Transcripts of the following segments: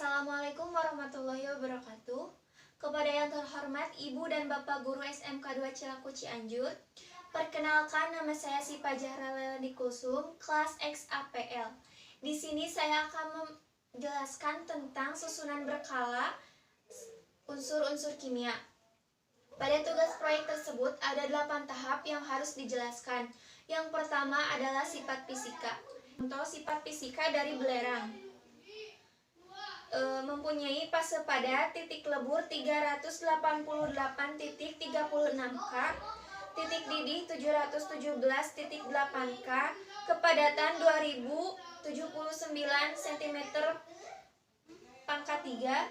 Assalamualaikum warahmatullahi wabarakatuh. Kepada yang terhormat Ibu dan Bapak Guru SMK 2 Cilaku Cianjur, perkenalkan nama saya Sipa Zahra Leilani Kulsum, kelas X APL. Di sini saya akan menjelaskan tentang susunan berkala unsur-unsur kimia. Pada tugas proyek tersebut ada 8 tahap yang harus dijelaskan. Yang pertama adalah sifat fisika. Contoh sifat fisika dari belerang. Mempunyai fase padat, titik lebur 388.36 K, titik didih 717.8 K, kepadatan 2079 cm pangkat 3,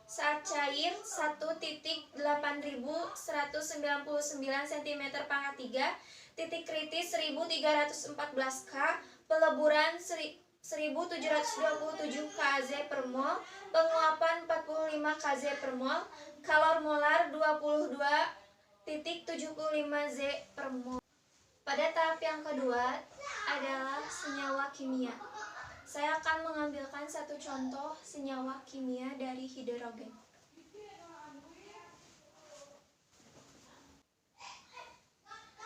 saat cair 1.8199 cm pangkat 3, titik kritis 1314 K, peleburan 1727 kz per mol, penguapan 45 kz per mol, kalor molar 22.75 Z per mol. Pada tahap yang kedua adalah senyawa kimia. Saya akan mengambilkan satu contoh senyawa kimia dari hidrogen.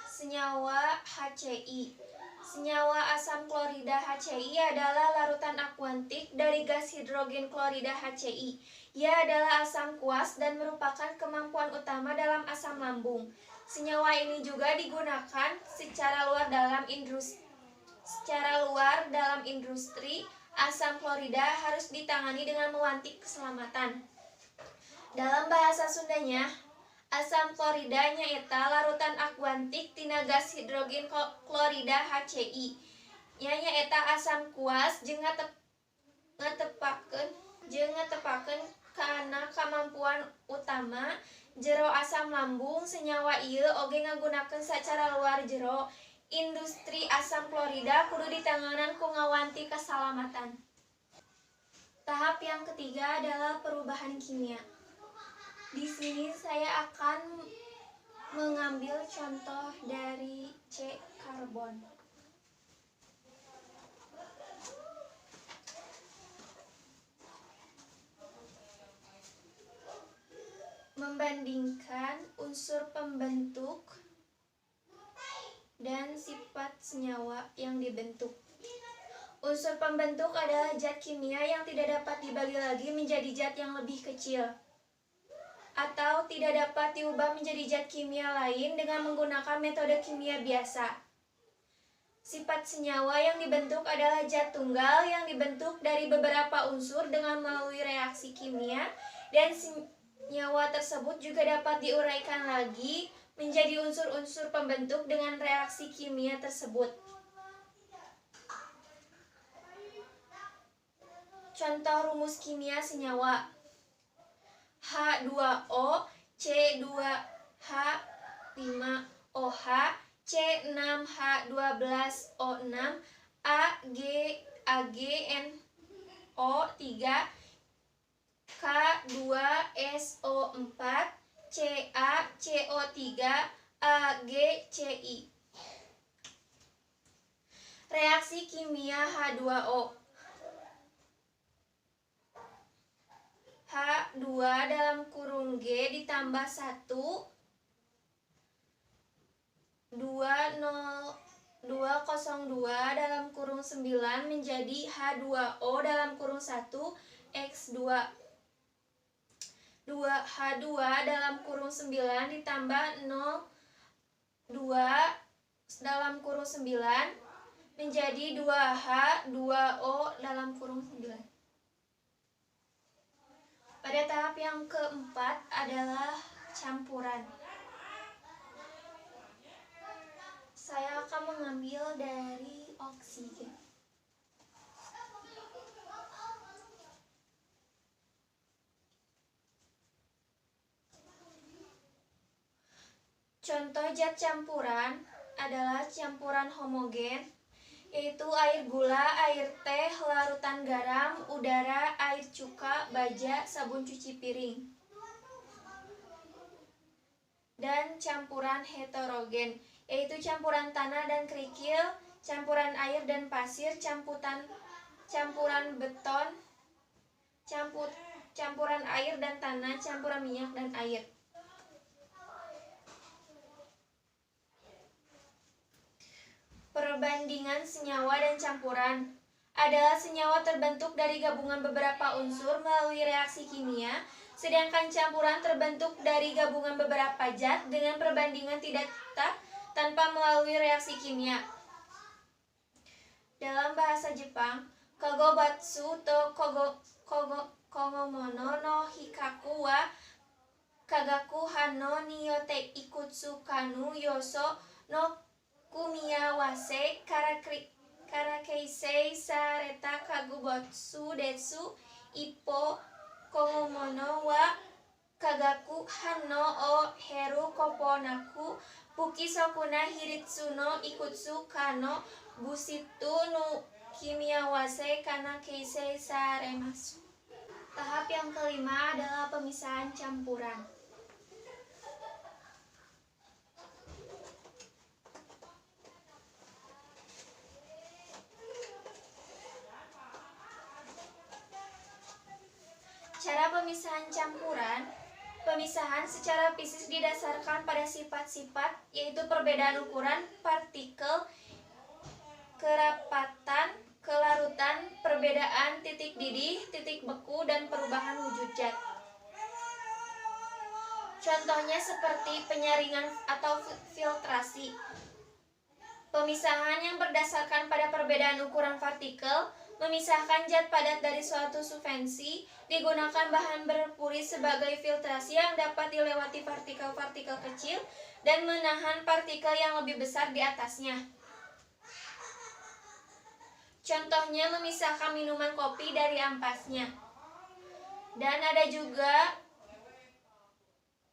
Senyawa HCl. Senyawa asam klorida HCl adalah larutan akuantik dari gas hidrogen klorida HCl. Ia adalah asam kuas dan merupakan kemampuan utama dalam asam lambung. Senyawa ini juga digunakan secara luar dalam industri. Asam klorida harus ditangani dengan mewanti keselamatan. Dalam bahasa Sundanya, asam klorida nyaeta larutan akuantik tina gas hidrogen klorida HCl. Nya nyaeta asam kuas jeung ngatepakeun kana kamampuan utama jero asam lambung. Senyawa ieu oge ngagunakeun sacara luar jero industri. Asam klorida kudu ditanganan ku ngawanti kasalamatan. Tahap yang ketiga adalah perubahan kimia. Di sini saya akan mengambil contoh dari C karbon. Membandingkan unsur pembentuk dan sifat senyawa yang dibentuk. Unsur pembentuk adalah zat kimia yang tidak dapat dibagi lagi menjadi zat yang lebih kecil atau tidak dapat diubah menjadi zat kimia lain dengan menggunakan metode kimia biasa. Sifat senyawa yang dibentuk adalah zat tunggal yang dibentuk dari beberapa unsur dengan melalui reaksi kimia, dan senyawa tersebut juga dapat diuraikan lagi menjadi unsur-unsur pembentuk dengan reaksi kimia tersebut. Contoh rumus kimia senyawa: H2O, C2H5OH, C6H12O6, AgNO3, K2SO4, CaCO3, AgCi. Reaksi kimia H2O. H2 dalam kurung G ditambah 1 202 dalam kurung 9 menjadi H2O dalam kurung 1 X2. H2 dalam kurung 9 ditambah 02 dalam kurung 9 menjadi 2H2O dalam kurung 9. Pada tahap yang keempat adalah campuran. Saya akan mengambil dari oksigen. Contoh zat campuran adalah campuran homogen, yaitu air gula, air teh, larutan garam, udara, air cuka, baja, sabun cuci piring. Dan campuran heterogen, yaitu campuran tanah dan kerikil, campuran air dan pasir, campuran beton, campuran air dan tanah, campuran minyak dan air. Perbandingan senyawa dan campuran adalah senyawa terbentuk dari gabungan beberapa unsur melalui reaksi kimia, sedangkan campuran terbentuk dari gabungan beberapa zat dengan perbandingan tidak tetap tanpa melalui reaksi kimia. Dalam bahasa Jepang, Kagobatsu to Kogomono no Hikaku wa Kagaku Hano Niyote Ikutsu Kanu Yoso no Kumiyawase Karakeisei Sareta Kagobatsu Detsu Ippo Kogomono wa Kagaku Hano o Heru Koponaku Pukisokuna Hiritsu no Ikutsu Kano Busitu no Kimiyawase Kana Keisei Saremasu. Tahap yang kelima adalah pemisahan campuran. Cara pemisahan campuran. Pemisahan secara fisik didasarkan pada sifat-sifat, yaitu perbedaan ukuran, partikel, kerapatan, kelarutan, perbedaan titik didih, titik beku, dan perubahan wujud zat. Contohnya seperti penyaringan atau filtrasi. Pemisahan yang berdasarkan pada perbedaan ukuran partikel, memisahkan zat padat dari suatu substansi, digunakan bahan berpuri sebagai filtrasi yang dapat dilewati partikel-partikel kecil dan menahan partikel yang lebih besar di atasnya. Contohnya memisahkan minuman kopi dari ampasnya. Dan ada juga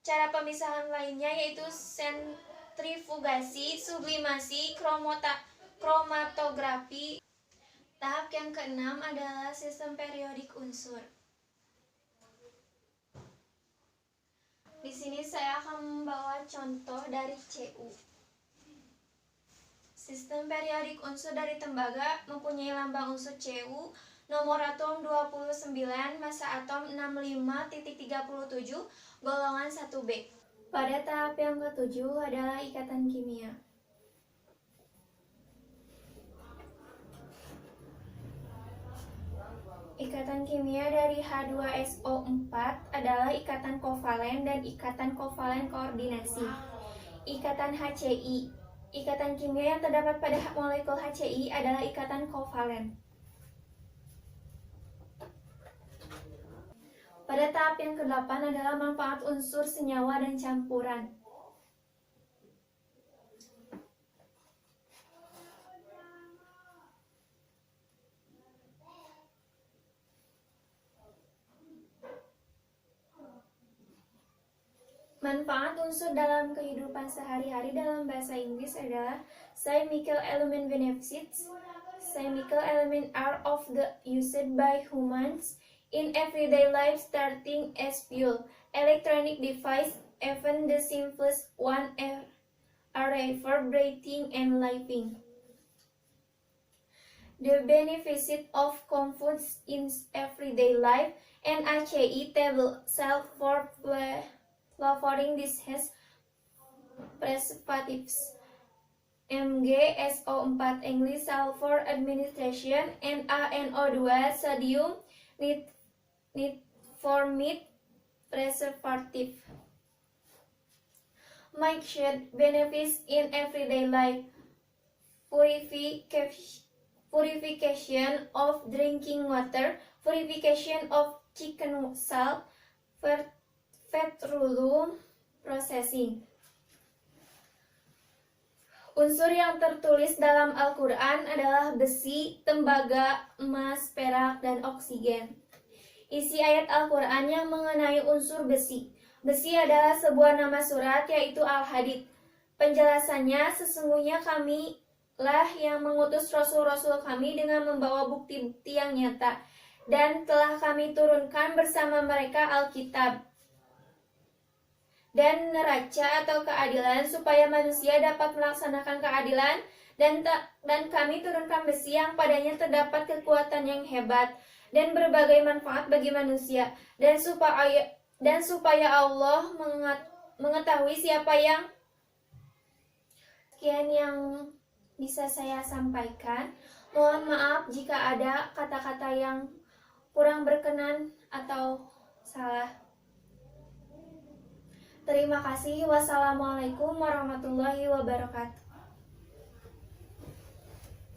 cara pemisahan lainnya, yaitu sentrifugasi, sublimasi, kromatografi. Tahap yang keenam adalah sistem periodik unsur. Di sini saya akan membawa contoh dari CU. Sistem periodik unsur dari tembaga mempunyai lambang unsur Cu, nomor atom 29, massa atom 65.37, golongan 1B. Pada tahap yang ketujuh adalah ikatan kimia. Ikatan kimia dari H2SO4 adalah ikatan kovalen dan ikatan kovalen koordinasi. Ikatan HCI. Ikatan kimia yang terdapat pada molekul HCI adalah ikatan kovalen. Pada tahap yang ke-8 adalah manfaat unsur senyawa dan campuran. Manfaat unsur dalam kehidupan sehari-hari dalam bahasa Inggris adalah chemical element benefits. Chemical element are often used by humans in everyday life, starting as fuel, electronic device, even the simplest one are for breathing and living. The benefits of comforts in everyday life and HCI table self for flavoring this has preservatives. MgSO4 English sulfur administration and ANO2 sodium nitformate preservative. Make sure benefits in everyday life. Purification of drinking water, purification of chicken salt, petroleum processing. Unsur yang tertulis dalam Al-Quran adalah besi, tembaga, emas, perak, dan oksigen. Isi ayat Al-Quran yang mengenai unsur besi. Besi adalah sebuah nama surat, yaitu Al-Hadid. Penjelasannya, sesungguhnya kamilah yang mengutus rasul-rasul kami dengan membawa bukti-bukti yang nyata, dan telah kami turunkan bersama mereka Alkitab dan neraca atau keadilan supaya manusia dapat melaksanakan keadilan, dan kami turunkan besi yang padanya terdapat kekuatan yang hebat, dan berbagai manfaat bagi manusia, dan supaya Allah mengetahui siapa yang sekian yang bisa saya sampaikan. Mohon maaf jika ada kata-kata yang kurang berkenan atau salah. Terima kasih. Wassalamualaikum warahmatullahi wabarakatuh.